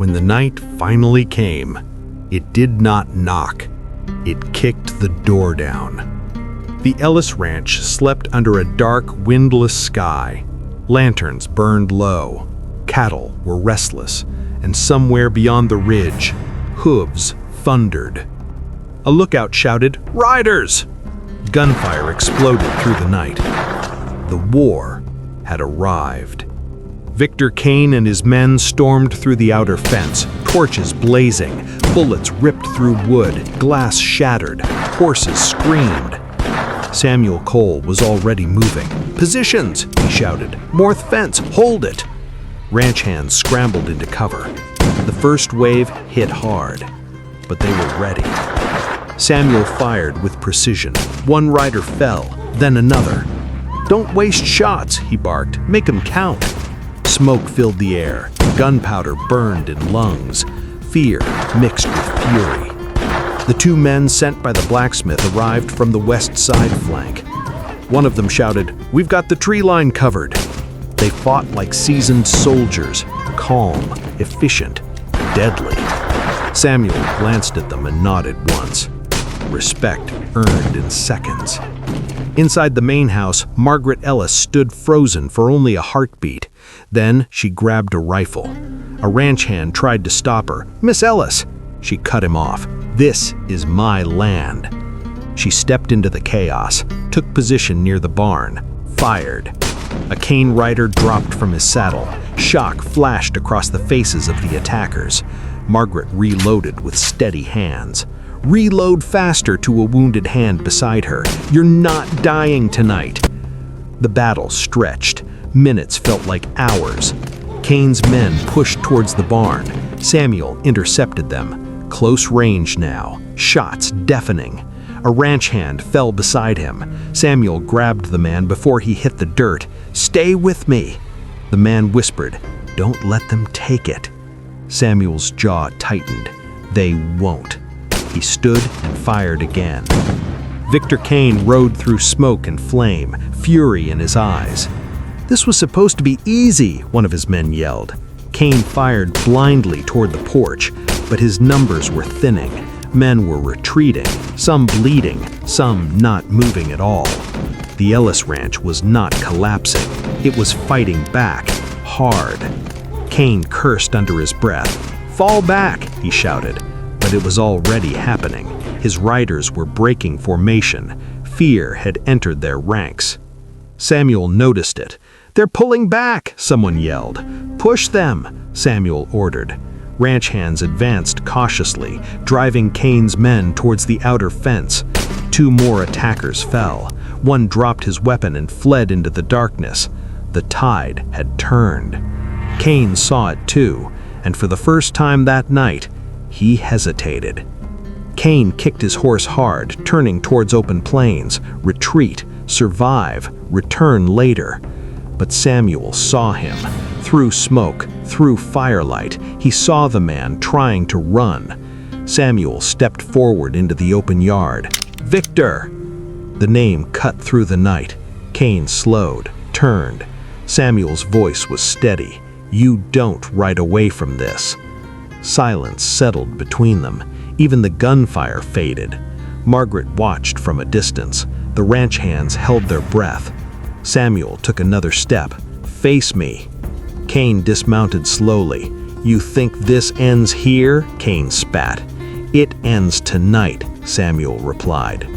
When the night finally came, it did not knock. It kicked the door down. The Ellis Ranch slept under a dark, windless sky. Lanterns burned low. Cattle were restless, and somewhere beyond the ridge, hooves thundered. A lookout shouted, "Riders!" Gunfire exploded through the night. The war had arrived. Victor Kane and his men stormed through the outer fence, torches blazing, bullets ripped through wood, glass shattered, horses screamed. Samuel Cole was already moving. "Positions!" he shouted. "North fence, hold it!" Ranch hands scrambled into cover. The first wave hit hard, but they were ready. Samuel fired with precision. One rider fell, then another. "Don't waste shots," he barked. "Make 'em count." Smoke filled the air. Gunpowder burned in lungs. Fear mixed with fury. The two men sent by the blacksmith arrived from the west side flank. One of them shouted, "We've got the tree line covered." They fought like seasoned soldiers, calm, efficient, deadly. Samuel glanced at them and nodded once. Respect earned in seconds. Inside the main house, Margaret Ellis stood frozen for only a heartbeat. Then she grabbed a rifle. A ranch hand tried to stop her. "Miss Ellis!" She cut him off. "This is my land." She stepped into the chaos, took position near the barn, fired. A Kane rider dropped from his saddle. Shock flashed across the faces of the attackers. Margaret reloaded with steady hands. "Reload faster," to a wounded hand beside her. "You're not dying tonight." The battle stretched. Minutes felt like hours. Kane's men pushed towards the barn. Samuel intercepted them. Close range now. Shots deafening. A ranch hand fell beside him. Samuel grabbed the man before he hit the dirt. "Stay with me." The man whispered, "Don't let them take it." Samuel's jaw tightened. They won't. He stood and fired again. Victor Kane rode through smoke and flame, fury in his eyes. "This was supposed to be easy," one of his men yelled. Kane fired blindly toward the porch, but his numbers were thinning. Men were retreating, some bleeding, some not moving at all. The Ellis Ranch was not collapsing. It was fighting back, hard. Kane cursed under his breath. "Fall back," he shouted, but it was already happening. His riders were breaking formation. Fear had entered their ranks. Samuel noticed it. "They're pulling back," someone yelled. "Push them," Samuel ordered. Ranch hands advanced cautiously, driving Kane's men towards the outer fence. Two more attackers fell. One dropped his weapon and fled into the darkness. The tide had turned. Kane saw it too, and for the first time that night, he hesitated. Kane kicked his horse hard, turning towards open plains. Retreat, survive, return later. But Samuel saw him. Through smoke, through firelight, he saw the man trying to run. Samuel stepped forward into the open yard. "Victor!" The name cut through the night. Kane slowed, turned. Samuel's voice was steady. "You don't ride away from this." Silence settled between them. Even the gunfire faded. Margaret watched from a distance. The ranch hands held their breath. Samuel took another step. "Face me." Kane dismounted slowly. "You think this ends here?" Kane spat. "It ends tonight," Samuel replied.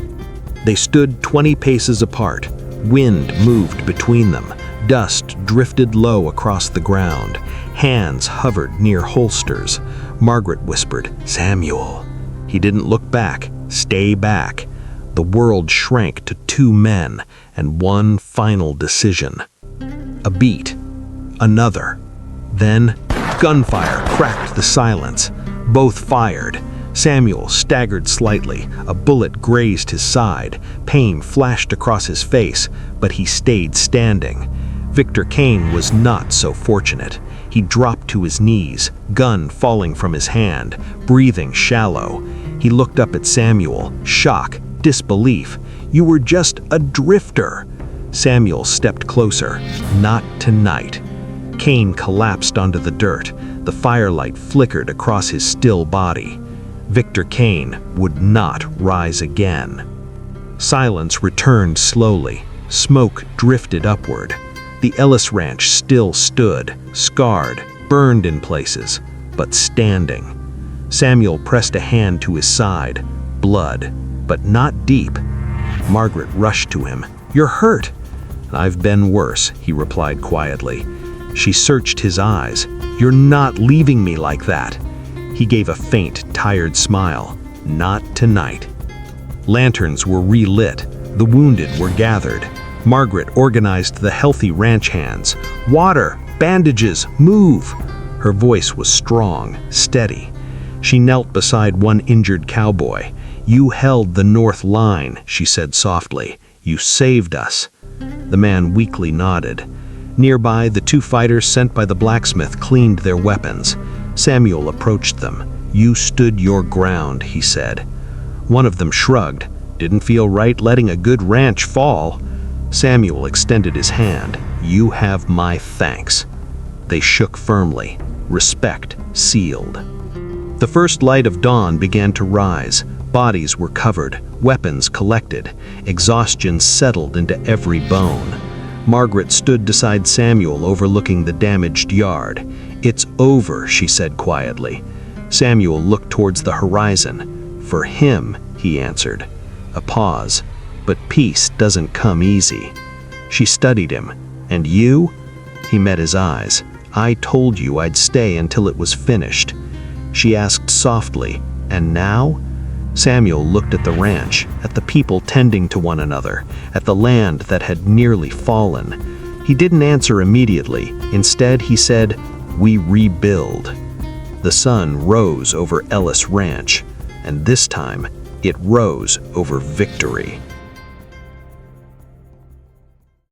They stood 20 paces apart. Wind moved between them. Dust drifted low across the ground. Hands hovered near holsters. Margaret whispered, "Samuel." He didn't look back. "Stay back." The world shrank to two men and one final decision. A beat. Another. Then, gunfire cracked the silence. Both fired. Samuel staggered slightly. A bullet grazed his side. Pain flashed across his face, but he stayed standing. Victor Kane was not so fortunate. He dropped to his knees, gun falling from his hand, breathing shallow. He looked up at Samuel, shock, disbelief. "You were just a drifter." Samuel stepped closer. "Not tonight." Kane collapsed onto the dirt. The firelight flickered across his still body. Victor Kane would not rise again. Silence returned slowly. Smoke drifted upward. The Ellis Ranch still stood, scarred, burned in places, but standing. Samuel pressed a hand to his side. Blood, but not deep. Margaret rushed to him. "You're hurt." "I've been worse," he replied quietly. She searched his eyes. "You're not leaving me like that." He gave a faint, tired smile. "Not tonight." Lanterns were relit. The wounded were gathered. Margaret organized the healthy ranch hands. "Water, bandages, move!" Her voice was strong, steady. She knelt beside one injured cowboy. "You held the north line," she said softly. "You saved us." The man weakly nodded. Nearby, the two fighters sent by the blacksmith cleaned their weapons. Samuel approached them. "You stood your ground," he said. One of them shrugged. "Didn't feel right letting a good ranch fall." Samuel extended his hand. "You have my thanks." They shook firmly. Respect sealed. The first light of dawn began to rise. Bodies were covered, weapons collected. Exhaustion settled into every bone. Margaret stood beside Samuel overlooking the damaged yard. "It's over," she said quietly. Samuel looked towards the horizon. "For him," he answered. A pause. "But peace doesn't come easy." She studied him. "And you?" He met his eyes. "I told you I'd stay until it was finished." She asked softly, "And now?" Samuel looked at the ranch, at the people tending to one another, at the land that had nearly fallen. He didn't answer immediately. Instead, he said, "We rebuild." The sun rose over Ellis Ranch, and this time, it rose over victory.